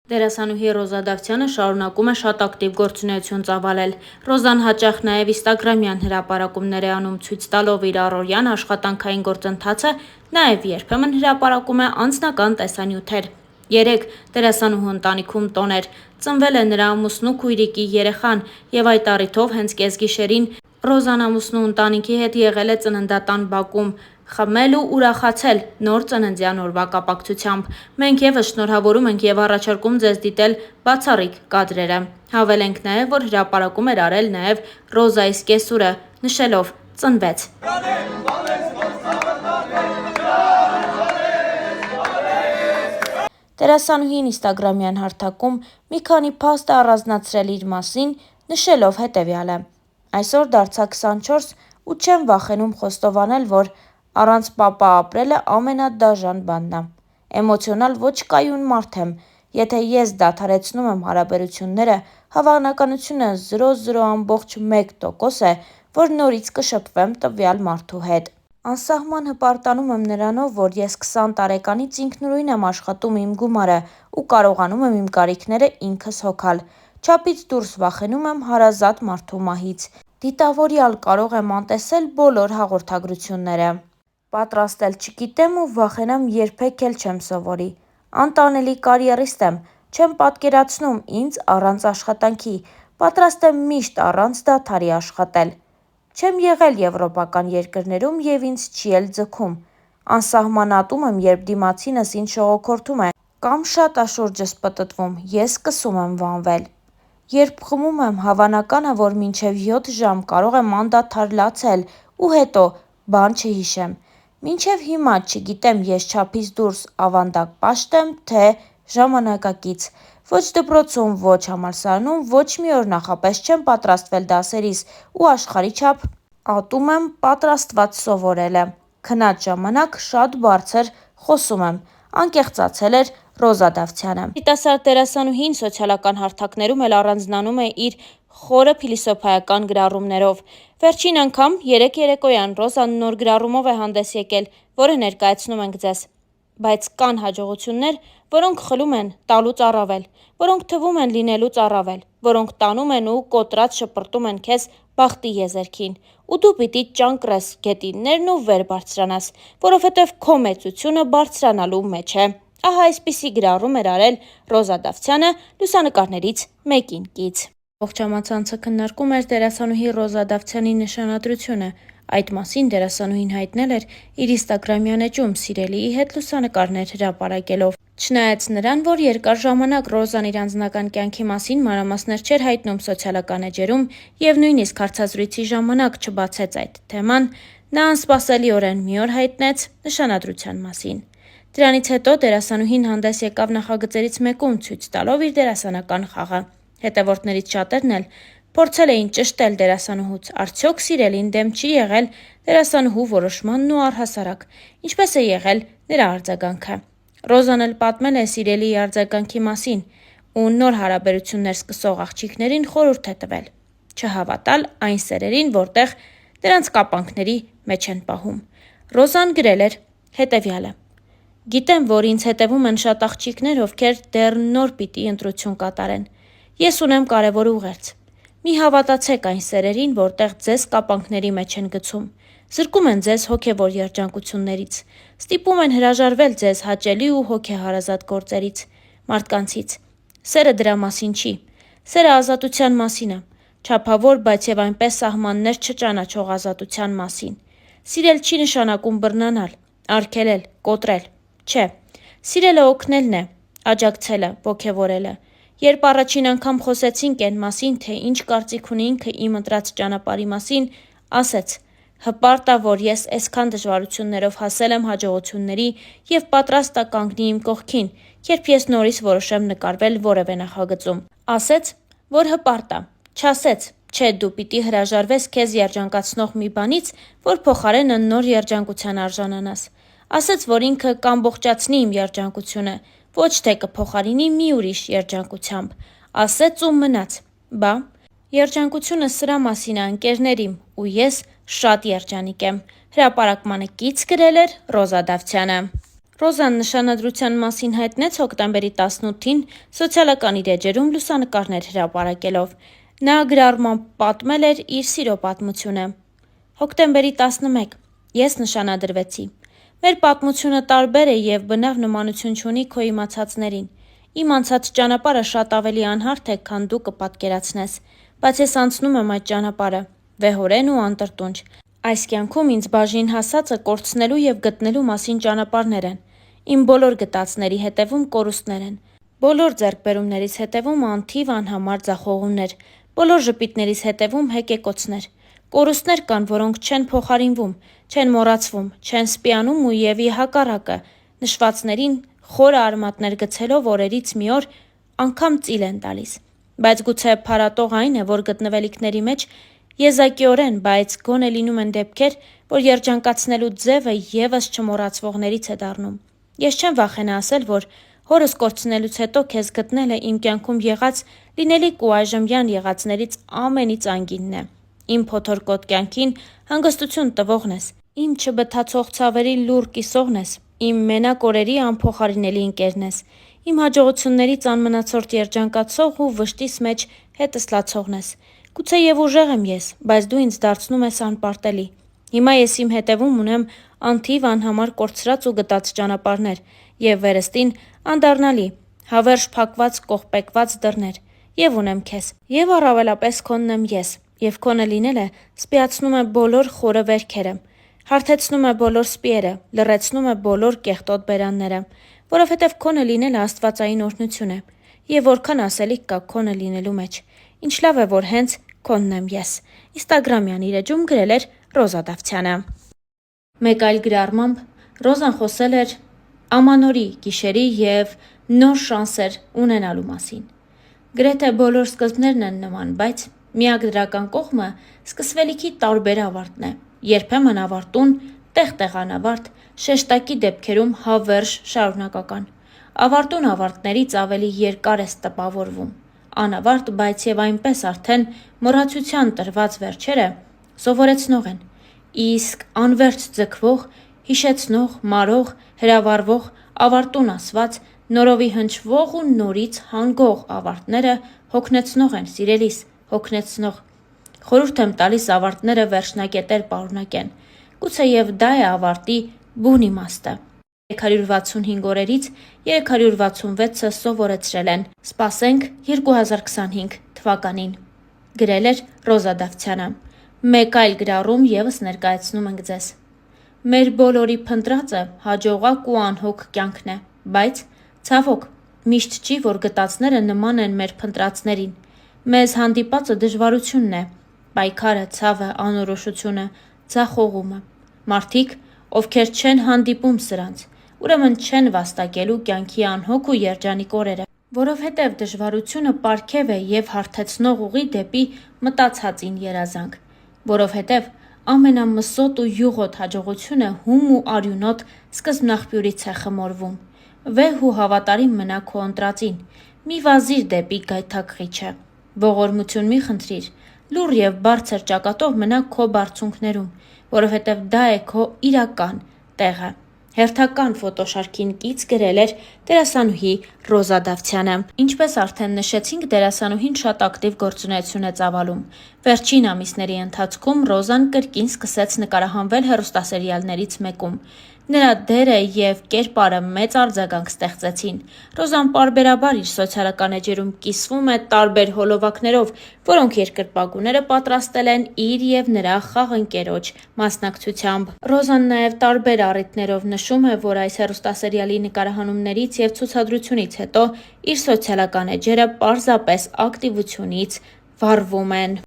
Դերասանուհի Ռոզա Դավթյանը շարունակում է շատ ակտիվ գործունեություն ծավալել։ Ռոզան հաճախ նաև ինստագրամյան հրապարակումներ է անում, ցույց տալով իր առօրյան աշխատանքային գործընթացը, նաև երբեմն հրապարակում է անձնական տեսանյութեր։ Երեկ դերասանուհու ընտանիքում տոն էր, ծնվել է նրա ամուսնու քույրիկի երեխան, եւ այդ առիթով հենց կեսգիշերին Ռոզան ամուսնու ընտանիքի հետ եղել է ծննդատան բակում, խմել ու ուրախացել նոր ծննդյան օրվա կապակցությամբ։ Մենք եւս շնորհավորում ենք եւ առաջարկում ձեզ դիտել բացառիկ կադրերը։ Հավելենք նաեւ, որ հրապարակում էր արել նաեւ Ռոզայի սկեսուրը, նշելով ծնվեց։ Դերասանուհին ինստագրամյան հարթակում մի քանի փաստ է առանձնացրել իր մասին, նշելով հետևյալը. «Այսօր դարձա 24 ու չեմ վախենում խոստովանել, որ առանց պապա ապրելը ամենադաժան բանն ա։ Էմոցիոնալ ոչ կայուն մարդ եմ, եթե ես դադարեցնում եմ հարաբերությունները, հավանականությունը 0,1% է, որ նորից կշփվեմ տվյալ մարդու հետ։ Անսահման հպարտանում եմ նրանով, որ ես 20 տարեկանից ինքնուրույն եմ աշխատում իմ գումարը ու կարողանում եմ իմ կարիքները ինքս հոգալ։ Չափից դուրս վախենում եմ հարազատ մարդու մահից։ Դիտավորյալ կարող եմ անտեսել բոլոր հաղորդագրությունները։ Պատրաստել չգիտեմ ու վախենամ երբեք էլ չեմ սովորի։ Անտանելի կարիերիստ եմ, չեմ պատկերացնում ինձ առանց աշխատանքի, պատրաստ եմ միշտ առանց դադարի աշխատել։ Չեմ եղել եվրոպական երկրներում եւ ինձ չի էլ ձգում։ Անսահման ատում եմ, երբ դիմացինս ինձ շողոքորթում է կամ շատ ա շուրջս պտտվում, ես սկսում եմ վանվել։ Երբ խմում եմ, հավանական ա, որ մինչև 7 ժամ կարող եմ անդադար լացել ու հետո բան չհիշեմ։ Մինչև հիմա չգիտեմ ես չափից դուրս ավանդապաշտ եմ, թե ժամանակակից։ Ոչ դպրոցում, ոչ համալսարանում, ոչ մի օր նախապես չեմ պատրաստվել դասերիս ու աշխարհի չափ ատում եմ պատրաստված սովորելը։ Քնած ժամանակ շատ բարձր խոսում եմ, անկեղծացել էր Ռոզա Դավթյանը։ Երիտասարդ դերասանուհին սոցիալական հարթակներում էլ առանձնանում է իր խորը փիլիսոփայական գրառումներով։ Վերջին անգամ երեկ երեկոյան Ռոզան նոր գրառումով է հանդես եկել, որը ներկայացնում ենք ձեզ։ Բայց կան հաջողություններ, որոնք խլում են տալուց առավել, որոնք թվում են լինելուց առավել, որոնք տանում են ու կոտրած շպրտում են քեզ բախտի եզերքին, ու դու պիտի ճանկռես գետիններն ու վեր բարձրանաս, որովհետև քո մեծությունը բարձրանալու մեջ է։ Ահա այսպիսի գրառում էր արել Ռոզա Դավթյանը լուսանկարներից մեկին կից։ Ողջ համացանցը քննարկում էր դերասանուհի Ռոզա Դավթյանի նշանադրությունը։ Այդ մասին դերասանուհին հայտնել էր իր ինստագրամյան էջում սիրելիի հետ լուսանկարներ հրապարակելով։ Չնայած նրան, որ երկար ժամանակ Ռոզան իր անձնական կյանքի մասին մանրամասներ չէր հայտնում սոցիալական էջերում եւ նույնիսկ հարցազրույցի ժամանակ չբացեց այդ թեման, նա անսպասելիորեն մի օր հայտնեց նշանադրության մասին։ Դրանից հետո դերասանուհին հանդես եկավ նախագծերից մեկում ցույց տալով իր դերասանական խաղը։ Հետևորդներից շատերն էլ փորձել էին ճշտել դերասանուհուց, արդյոք սիրելին դեմ չի եղել դերասանուհու որոշմանն ու առհասարակ, ինչպես է եղել նրա արձագանքը։ Ռոզան էլ պատմել է սիրելիի արձագանքի մասին ու նոր հարաբերություններ սկսող աղջիկներին խորհուրդ է տվել չհավատալ այն սերերին, որտեղ դրանց կապանքների մեջ են պահում։ Ռոզան գրել էր հետևյալը. «Գիտեմ, որ ինձ հետևում են շատ աղջիկներ, ովքեր դեռ նոր պիտի ընտրություն կատարեն։ Ես ունեմ կարևոր ուղերձ։ Մի հավատացեք այն սերերին, որտեղ ձեզ կապանքների մեջ են գցում, զրկում են ձեզ հոգևոր երջանկություններից, ստիպում են հրաժարվել ձեզ հաճելի ու հոգեհարազատ գործերից, մարդկանցից։ Սերը դրա մասին չի։ Սերը ազատության մասին է, չափավոր, բայց եւ այնպես սահմաններ չճանաչող ազատության մասին։ Սիրել չի նշանակում բռնանալ, արգելել, կոտրել։ Չէ, սիրելը օգնելն է, աջակցելը, ոգևորելը։ Երբ առաջին անգամ խոսեցինք այն մասին, թե ինչ կարծիք ունի ինքը իմ ընտրած ճանապարհի մասին, ասեց. հպարտ ա, որ ես այսքան դժվարություններով հասել եմ հաջողությունների եւ պատրաստ ա կանգնի իմ կողքին, երբ ես նորից որոշեմ նկարվել որևէ նախագծում։ Ասեց, որ հպարտ ա, չասեց, չէ դու պիտի հրաժարվես քեզ երջանկացնող մի բանից, որ փոխարենը նոր երջանկության արժանանաս։ Ասեց, որ ինքը կամբողջացնի իմ երջանկությունը, ոչ թե կփոխարինի մի ուրիշ երջանկությամբ։ Ասեց ու մնաց։ Բա, երջանկությունը սրա մասին է, ընկերներ իմ, ու ես շատ երջանիկ եմ։ Հրապարակմանը կից գրել էր Ռոզա Դավթյանը։ Ռոզան նշանադրության մասին հայտնեց հոկտեմբերի 18-ին սոցիալական իր էջերում լուսանկարներ հրապարակելով։ Նա գրառմամբ պատմել էր իր սիրո պատմությունը։ Հոկտեմբերի 11. Ես նշանադրվեցի։ Մեր պատմությունը տարբեր է և բնավ նմանություն չունի քո իմացածներին։ Իմ անցած ճանապարհը շատ ավելի անհարթ է, քան դու կպատկերացնես, բայց ես անցնում եմ այդ ճանապարհը, վեհորեն ու անտրտունջ։ Այս կյանքում ինձ բաժին հասածը կորցնելու և գտնելու մասին ճանապարհներ են։ Իմ բոլոր գտածների հետևում կորուստներ են։ Բոլոր ձեռքբերումներիս հետևում անթիվ անհամար ձախողումներ, բոլոր ժպիտներիս հետևում հեկեկոցներ։ Կորուստներ կան, որոնք չեն փոխարինվում, չեն մոռացվում, չեն սպիանում ու և ի հակառակը, նշվածներին խորը արմատներ գցելով օրերից մի օր անգամ ծիլ են տալիս։ Բայց գուցե փարատող այն է, որ գտնվելիքների մեջ եզակիորեն, բայց գոնե լինում են դեպքեր, որ երջանկացնելու ձևը ևս չմոռացվողներից է դառնում։ Ես չեմ վախենա ասել, որ հորս կորցնելուց հետո քեզ գտնելը իմ կյանքում եղած լինելիք ու այժմյան եղածներից ամենից անգինն է։ Իմ փոթորկոտ կյանքին հանգստություն տվողն ես, իմ չբթացող ցավերի լուռ կիսողն ես, իմ մենակ օրերի անփոխարինելի ընկերն ես, իմ հաջողություններից անմնացորդ երջանկացող ու վշտիս մեջ հետս լացողն ես։ Գուցեև ուժեղ եմ ես, բայց դու ինձ դարձնում ես անպարտելի։ Հիմա ես իմ հետևում ունեմ անթիվ անհամար կորցրած ու գտած ճանապարհներ և վերստին անդառնալի, հավերժ փակված կողպեկված դռներ, և ունեմ քեզ, և առավելապես քոնն եմ ես, և քոնը լինելը սպիացնում է բոլոր խորը վերքերը, հարթեցնում է բոլոր սպիերը, լռեցնում է բոլոր կեղտոտ բերանները, որովհետև քոնը լինելը աստվածային օրհնություն է, և որքան ասելիք կա քոնը լինելու մեջ։ Ինչ լավ է, որ հենց քոնն եմ ես։ Ինստագրամյան իր էջում գրել էր Ռոզա Դավթյանը։ Մեկ այլ գրառմամբ Ռոզան խոսել էր ամանորի, գիշերի և նոր շանսեր ունենալու մասին։ Գրեթե բոլոր սկզբներն են նման, բայց միակ դրական կողմը սկսվելիքի տարբեր ավարտն է։ Երբեմն ավարտուն, տեղ-տեղ անավարտ, շեշտակի դեպքերում հավերժ շարունակական։ Ավարտուն ավարտներից ավելի երկար ես տպավորվում։ Անավարտ, բայց և այնպես արդեն մոռացության տրված վերջերը սովորեցնող են, իսկ անվերջ ձգվող, հիշեցնող, մարող, հրավառվող, ավարտուն ասված, նորովի հնչվող ու նորից հանգող ավարտները հոգնեցնող են, սիրելիս, հոգնեցնող։ Խորհուրդ եմ տալիս ավարտները վերջնակետեր պարունակեն։ Գուցեև դա է ավարտի բուն իմաստը։ 365 օրերից 366-ը սովորեցրել են։ Սպասենք 2025 թվականին։ Գրել էր Ռոզա Դավթյանը։ Մեկ այլ գրառում ևս ներկայացնում ենք ձեզ։ Մեր բոլորի փնտրածը հաջողակ ու անհոգ կյանքն է, բայց ցավոք, միշտ չի, որ գտածները նման են մեր փնտրածներին։ Մեզ հանդիպածը դժվարությունն է, պայքարը, ցավը, անորոշությունը, ձախողումը։ Մարդիկ, ովքեր չեն հանդիպում սրանց, ուրեմն չեն վաստակելու կյանքի անհոգ ու երջանիկ օրերը, որովհետև դժվարությունը պարգև է և հարթեցնող ուղի դեպի մտածածին երազանք, որովհետև ամենամսոտ ու յուղոտ հաջողությունը հում ու արյունոտ սկզբնաղբյուրից է խմորվում։ Վեհ ու հավատարիմ մնա քո ընտրածին, մի վազիր դեպի գայթակղիչը, ողորմություն մի խնդրիր, լուռ և բարձր ճակատով մնա քո բարձունքներում, որովհետև դա է քո իրական տեղը։ Հերթական ֆոտոշարքին կից գրել էր դերասանուհի Ռոզա Դավթյանը։ Ինչպես արդեն նշեցինք, դերասանուհին շատ ակտիվ գործունեություն է ծավալում։ Վերջին ամիսների ընթացքում Ռոզան կրկին սկսեց նկարահանվել հեռուստասերիալներից մեկում։ Նրա դերը և կերպարը մեծ արձագանք ստեղծեցին։ Ռոզան պարբերաբար իր սոցիալական էջերում կիսվում է տարբեր հոլովակներով, որոնք երկրպագուները պատրաստել են իր և նրա խաղընկերոջ մասնակցությամբ։ Ռոզան նաև տարբեր առիթներով նշում է, որ այս հեռուստասերիալի նկարահանումներից և ցուցադրությունից հետո իր սոցիալական էջերը պարզապես ակտիվությունից վառվում են։